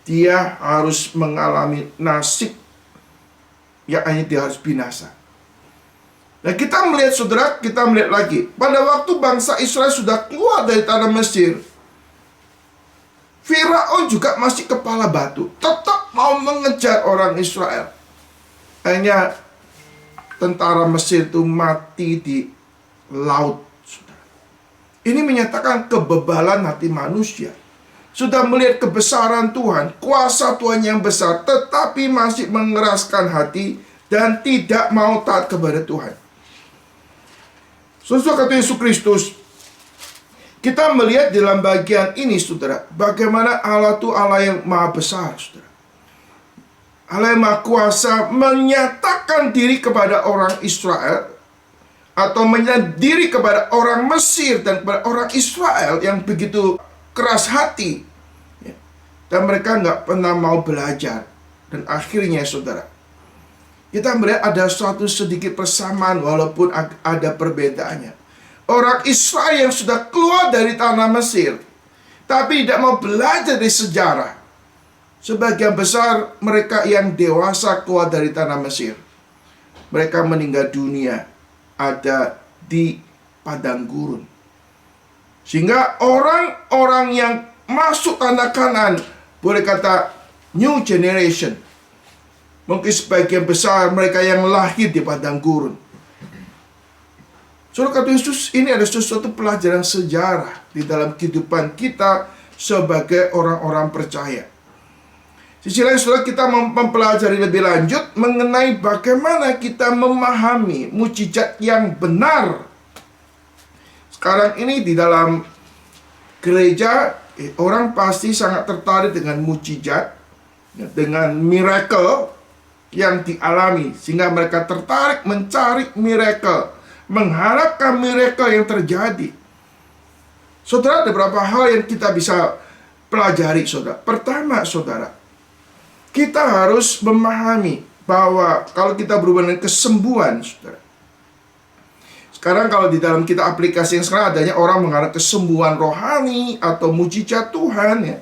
Dia harus mengalami nasib, yakni dia harus binasa. Nah, kita melihat, saudara, kita melihat lagi. Pada waktu bangsa Israel sudah keluar dari tanah Mesir, Firaun juga masih kepala batu, tetap mau mengejar orang Israel. Akhirnya tentara Mesir itu mati di laut. Ini menyatakan kebebalan hati manusia. Sudah melihat kebesaran Tuhan, kuasa Tuhan yang besar, tetapi masih mengeraskan hati dan tidak mau taat kepada Tuhan. Sesuai kata Yesus Kristus, kita melihat dalam bagian ini, saudara, bagaimana Allah itu Allah yang maha besar, saudara. Allah yang maha kuasa menyatakan diri kepada orang Israel atau menyerahkan diri kepada orang Mesir dan kepada orang Israel yang begitu keras hati, ya. Dan mereka nggak pernah mau belajar. Dan akhirnya saudara, kita melihat ada suatu sedikit persamaan walaupun ada perbedaannya. Orang Israel yang sudah keluar dari tanah Mesir tapi tidak mau belajar dari sejarah. Sebagian besar mereka yang dewasa keluar dari tanah Mesir, mereka meninggal dunia ada di padang gurun. Sehingga orang-orang yang masuk tanah Kanaan, boleh kata new generation, mungkin sebagian besar mereka yang lahir di padang gurun. Saudara kata Yesus, ini ada sesuatu pelajaran sejarah di dalam kehidupan kita sebagai orang-orang percaya. Sisi lain, saudara, kita mempelajari lebih lanjut mengenai bagaimana kita memahami mukjizat yang benar. Sekarang ini di dalam gereja, orang pasti sangat tertarik dengan mukjizat, dengan miracle yang dialami, sehingga mereka tertarik mencari miracle, mengharapkan miracle yang terjadi. Saudara, ada beberapa hal yang kita bisa pelajari, saudara. Pertama, saudara, kita harus memahami bahwa kalau kita berhubungan dengan kesembuhan, saudara. Sekarang kalau di dalam kita aplikasi yang sekarang adanya orang mengarah kesembuhan rohani atau mujizat Tuhan, ya.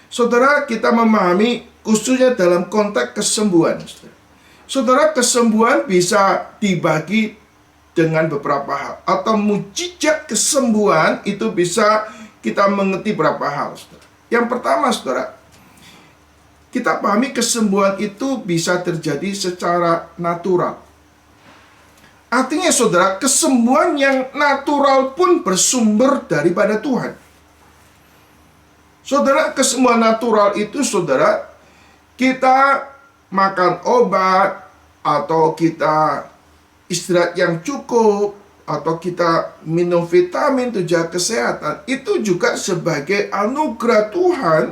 Saudara, kita memahami khususnya dalam konteks kesembuhan, saudara. Saudara, kesembuhan bisa dibagi dengan beberapa hal, atau mujizat kesembuhan itu bisa kita mengerti beberapa hal, saudara. Yang pertama, saudara, kita pahami kesembuhan itu bisa terjadi secara natural. Artinya, saudara, kesembuhan yang natural pun bersumber daripada Tuhan. Saudara, kesembuhan natural itu, saudara, kita makan obat, atau kita istirahat yang cukup, atau kita minum vitamin untuk jaga kesehatan, itu juga sebagai anugerah Tuhan.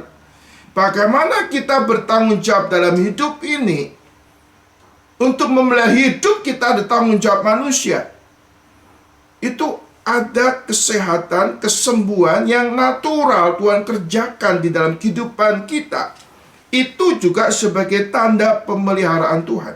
Bagaimana kita bertanggung jawab dalam hidup ini untuk memelihara hidup kita, ada tanggung jawab manusia. Itu ada kesehatan, kesembuhan yang natural Tuhan kerjakan di dalam kehidupan kita. Itu juga sebagai tanda pemeliharaan Tuhan.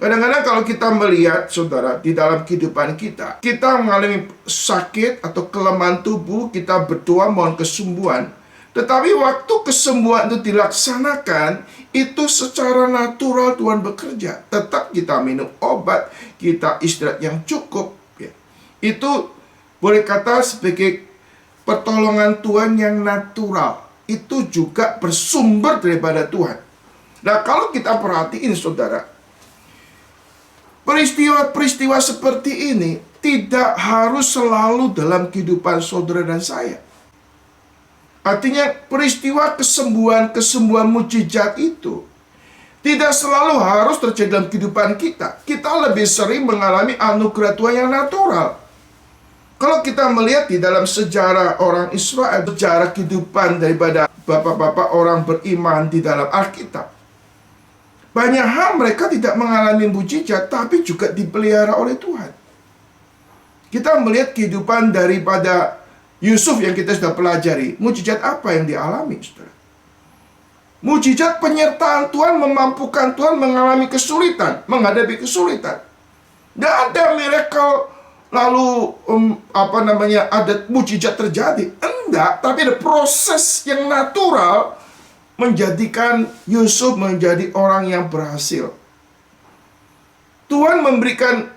Kadang-kadang kalau kita melihat, saudara, di dalam kehidupan kita, kita mengalami sakit atau kelemahan tubuh, kita berdoa mohon kesembuhan. Tetapi waktu kesembuhan itu dilaksanakan, itu secara natural Tuhan bekerja. Tetap kita minum obat, kita istirahat yang cukup, ya. Itu boleh kata sebagai pertolongan Tuhan yang natural. Itu juga bersumber daripada Tuhan. Nah, kalau kita perhatiin, saudara, peristiwa-peristiwa seperti ini tidak harus selalu dalam kehidupan saudara dan saya. Artinya peristiwa kesembuhan mujizat itu tidak selalu harus terjadi dalam kehidupan kita. Kita lebih sering mengalami anugerah Tuhan yang natural. Kalau kita melihat di dalam sejarah orang Israel, sejarah kehidupan daripada bapak-bapak orang beriman di dalam Alkitab, banyak hal mereka tidak mengalami mujizat, tapi juga dipelihara oleh Tuhan. Kita melihat kehidupan daripada Yusuf yang kita sudah pelajari. Mujizat apa yang dialami, saudara? Mujizat penyertaan Tuhan, memampukan Tuhan mengalami kesulitan, menghadapi kesulitan. Tidak ada miracle lalu ada mujizat terjadi. Enggak, tapi ada proses yang natural menjadikan Yusuf menjadi orang yang berhasil. Tuhan memberikan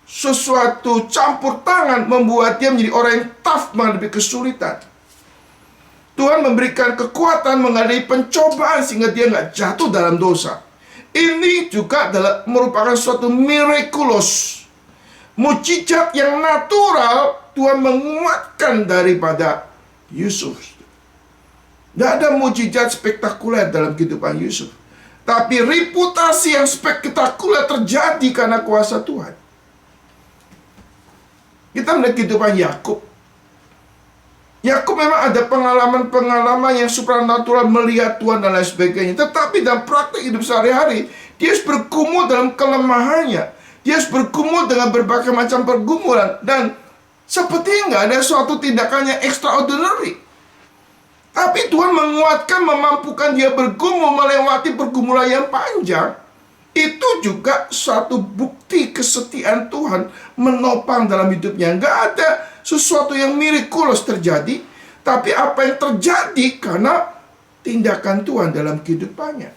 sesuatu campur tangan membuat dia menjadi orang yang tough menghadapi kesulitan. Tuhan memberikan kekuatan menghadapi pencobaan sehingga dia nggak jatuh dalam dosa. Ini juga merupakan suatu miraculous, mujizat yang natural. Tuhan menguatkan daripada Yusuf. Tidak ada mujizat spektakuler dalam kehidupan Yusuf, tapi reputasi yang spektakuler terjadi karena kuasa Tuhan. Kita melihat kehidupan Yakub. Yakub memang ada pengalaman-pengalaman yang supranatural melihat Tuhan dan lain sebagainya. Tetapi dalam praktik hidup sehari-hari, dia harus bergumul dalam kelemahannya. Dia harus bergumul dengan berbagai macam pergumulan. Dan sepertinya nggak ada suatu tindakan yang extraordinary. Tapi Tuhan menguatkan, memampukan dia bergumul melewati pergumulan yang panjang. Itu juga suatu bukti kesetiaan Tuhan menopang dalam hidupnya. Nggak ada sesuatu yang miraculous terjadi, tapi apa yang terjadi karena tindakan Tuhan dalam kehidupannya.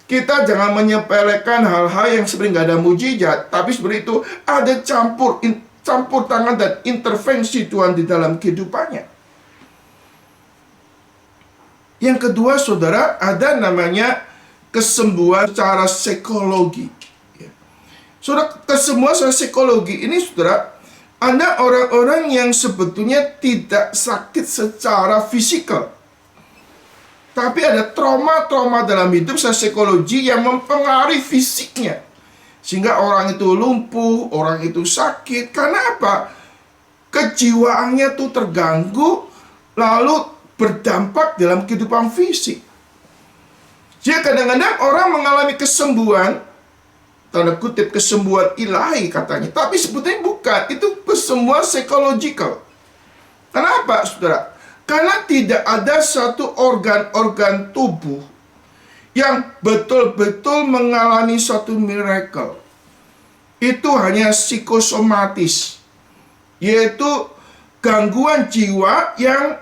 Kita jangan menyepelekan hal-hal yang sebenarnya nggak ada mujizat, tapi seperti itu ada campur tangan dan intervensi Tuhan di dalam kehidupannya. Yang kedua, saudara, ada namanya kesembuhan secara psikologi. Saudara, kesembuhan secara psikologi ini, saudara, ada orang-orang yang sebetulnya tidak sakit secara fisikal, tapi ada trauma-trauma dalam hidup secara psikologi yang mempengaruhi fisiknya. Sehingga orang itu lumpuh, orang itu sakit. Karena apa? Kejiwaannya tuh terganggu, lalu berdampak dalam kehidupan fisik. Jadi kadang-kadang orang mengalami kesembuhan, tanda kutip kesembuhan ilahi katanya, tapi sebetulnya bukan. Itu kesembuhan psikologikal. Kenapa, saudara? Karena tidak ada satu organ-organ tubuh yang betul-betul mengalami suatu miracle. Itu hanya psikosomatis, yaitu gangguan jiwa yang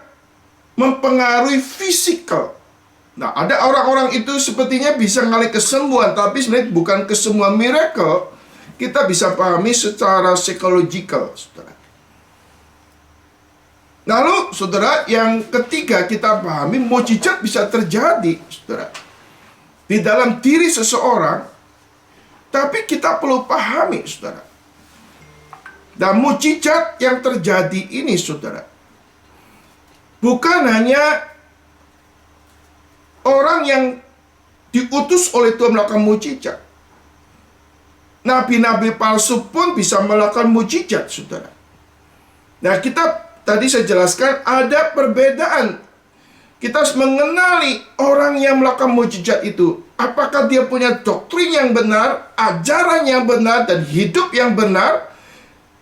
mempengaruhi fisikal. Nah, ada orang-orang itu sepertinya bisa mengalami kesembuhan, tapi sebenarnya bukan kesembuhan miracle. Kita bisa pahami secara psikologikal, saudara. Lalu, saudara, yang ketiga kita pahami, mukjizat bisa terjadi, saudara, di dalam diri seseorang. Tapi kita perlu pahami, saudara. Dan mukjizat yang terjadi ini, saudara, bukan hanya orang yang diutus oleh Tuhan melakukan mukjizat. Nabi-nabi palsu pun bisa melakukan mukjizat, saudara. Nah, tadi saya jelaskan ada perbedaan. Kita harus mengenali orang yang melakukan mukjizat itu. Apakah dia punya doktrin yang benar, ajaran yang benar, dan hidup yang benar.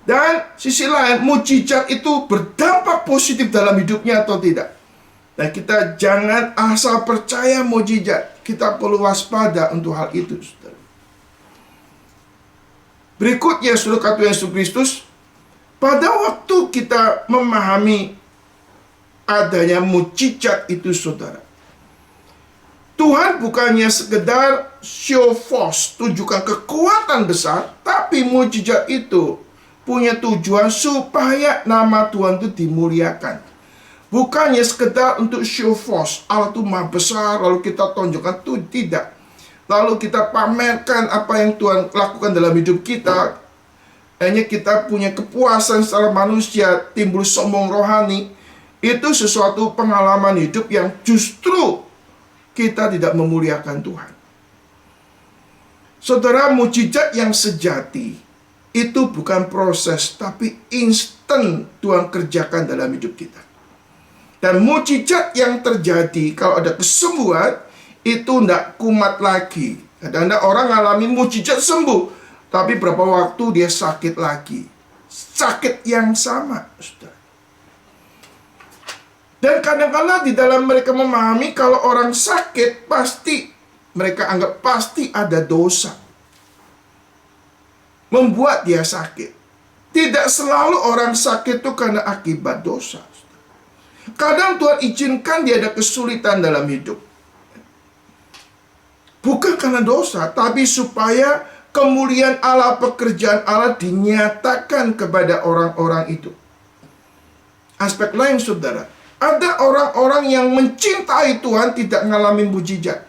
Dan sisi lain, mukjizat itu berdampak positif dalam hidupnya atau tidak. Nah, kita jangan asal percaya mukjizat. Kita perlu waspada untuk hal itu, saudara. Berikutnya, saudara, kata Yesus Kristus, pada waktu kita memahami adanya mukjizat itu, saudara, Tuhan bukannya sekedar show force, tunjukkan kekuatan besar, tapi mukjizat itu punya tujuan supaya nama Tuhan itu dimuliakan. Bukannya sekedar untuk show force, Allah itu maha besar, lalu kita tunjukkan, itu tidak. Lalu kita pamerkan apa yang Tuhan lakukan dalam hidup kita. Hanya kita punya kepuasan secara manusia, timbul sombong rohani. Itu sesuatu pengalaman hidup yang justru kita tidak memuliakan Tuhan. Saudara, mukjizat yang sejati itu bukan proses, tapi instan Tuhan kerjakan dalam hidup kita. Dan mukjizat yang terjadi kalau ada kesembuhan itu tidak kumat lagi. Kadang-kadang orang alami mukjizat sembuh, tapi berapa waktu dia sakit lagi. Sakit yang sama, saudara. Dan kadang-kadang di dalam mereka memahami kalau orang sakit, pasti mereka anggap pasti ada dosa membuat dia sakit. Tidak selalu orang sakit itu karena akibat dosa. Kadang Tuhan izinkan dia ada kesulitan dalam hidup. Bukan karena dosa, tapi supaya kemuliaan Allah, pekerjaan Allah dinyatakan kepada orang-orang itu. Aspek lain, saudara, ada orang-orang yang mencintai Tuhan tidak ngalamin mukjizat.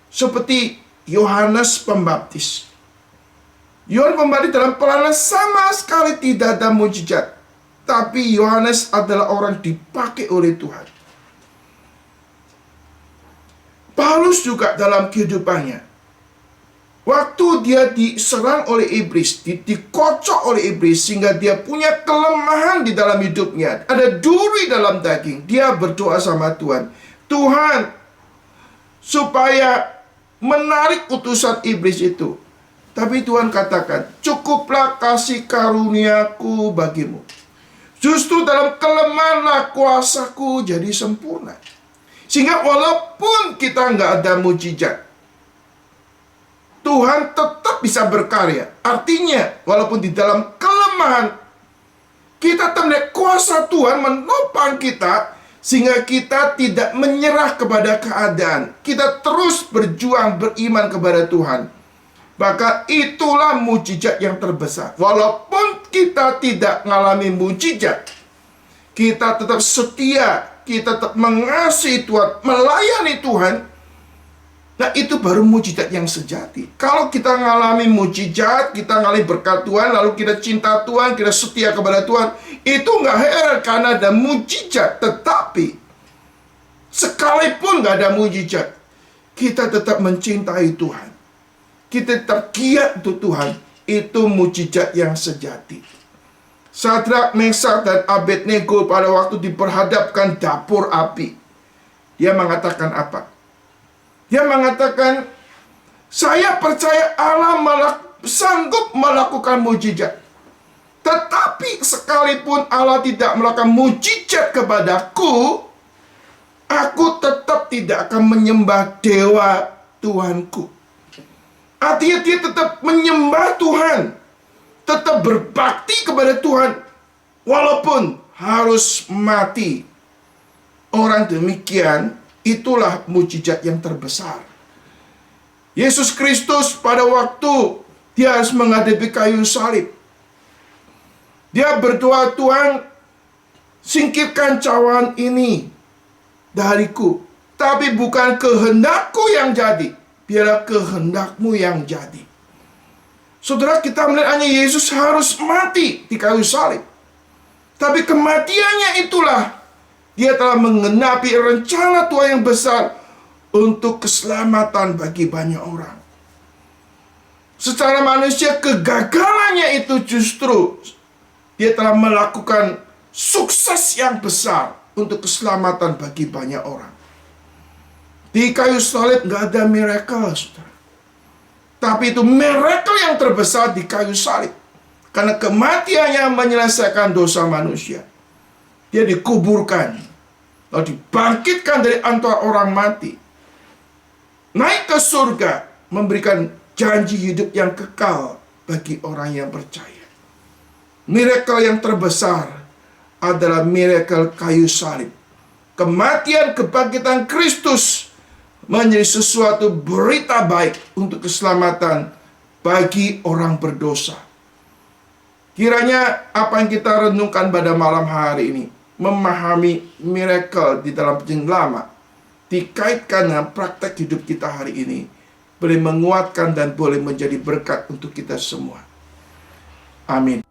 Seperti Yohanes Pembaptis. Yohanes Pembaptis dalam pelayanan sama sekali tidak ada mukjizat. Tapi Yohanes adalah orang dipakai oleh Tuhan. Paulus juga dalam kehidupannya, waktu dia diserang oleh iblis, dikocok oleh iblis, sehingga dia punya kelemahan di dalam hidupnya, ada duri dalam daging, dia berdoa sama Tuhan, Tuhan, supaya menarik utusan iblis itu. Tapi Tuhan katakan, cukuplah kasih karuniaku bagimu. Justru dalam kelemahanlah kuasaku jadi sempurna. Sehingga walaupun kita nggak ada mujizat, Tuhan tetap bisa berkarya. Artinya, walaupun di dalam kelemahan, kita tetap melihat kuasa Tuhan menopang kita, sehingga kita tidak menyerah kepada keadaan. Kita terus berjuang beriman kepada Tuhan. Maka itulah mujizat yang terbesar. Walaupun kita tidak mengalami mujizat, kita tetap setia, kita tetap mengasihi Tuhan, melayani Tuhan. Nah, itu baru mujizat yang sejati. Kalau kita mengalami mujizat, kita mengalami berkat Tuhan, lalu kita cinta Tuhan, kita setia kepada Tuhan, itu nggak heran karena ada mujizat. Tetapi sekalipun nggak ada mujizat, kita tetap mencintai Tuhan, kita tetap giat untuk Tuhan. Itu mujizat yang sejati. Sadrak, Mesak, dan Abednego pada waktu diperhadapkan dapur api, dia mengatakan apa? Dia mengatakan, saya percaya Allah sanggup melakukan mujizat. Tetapi sekalipun Allah tidak melakukan mujizat kepadaku, aku tetap tidak akan menyembah dewa Tuhanku. Artinya dia tetap menyembah Tuhan, tetap berbakti kepada Tuhan, walaupun harus mati. Orang demikian, itulah mujizat yang terbesar. Yesus Kristus pada waktu dia harus menghadapi kayu salib, dia berdoa, Tuhan, singkirkan cawan ini dariku, tapi bukan kehendakku yang jadi, biarlah kehendakmu yang jadi. Saudara, kita melihat hanya Yesus harus mati di kayu salib, tapi kematiannya itulah dia telah menggenapi rencana Tuhan yang besar untuk keselamatan bagi banyak orang. Secara manusia, kegagalannya itu justru dia telah melakukan sukses yang besar untuk keselamatan bagi banyak orang. Di kayu salib nggak ada miracle, saudara. Tapi itu miracle yang terbesar di kayu salib. Karena kematiannya menyelesaikan dosa manusia. Dia dikuburkan, lalu dibangkitkan dari antara orang mati, naik ke surga, memberikan janji hidup yang kekal bagi orang yang percaya. Miracle yang terbesar adalah miracle kayu salib. Kematian kebangkitan Kristus menjadi sesuatu berita baik untuk keselamatan bagi orang berdosa. Kiranya apa yang kita renungkan pada malam hari ini, memahami miracle di dalam perjanjian lama, dikaitkan dengan praktek hidup kita hari ini, boleh menguatkan dan boleh menjadi berkat untuk kita semua. Amin.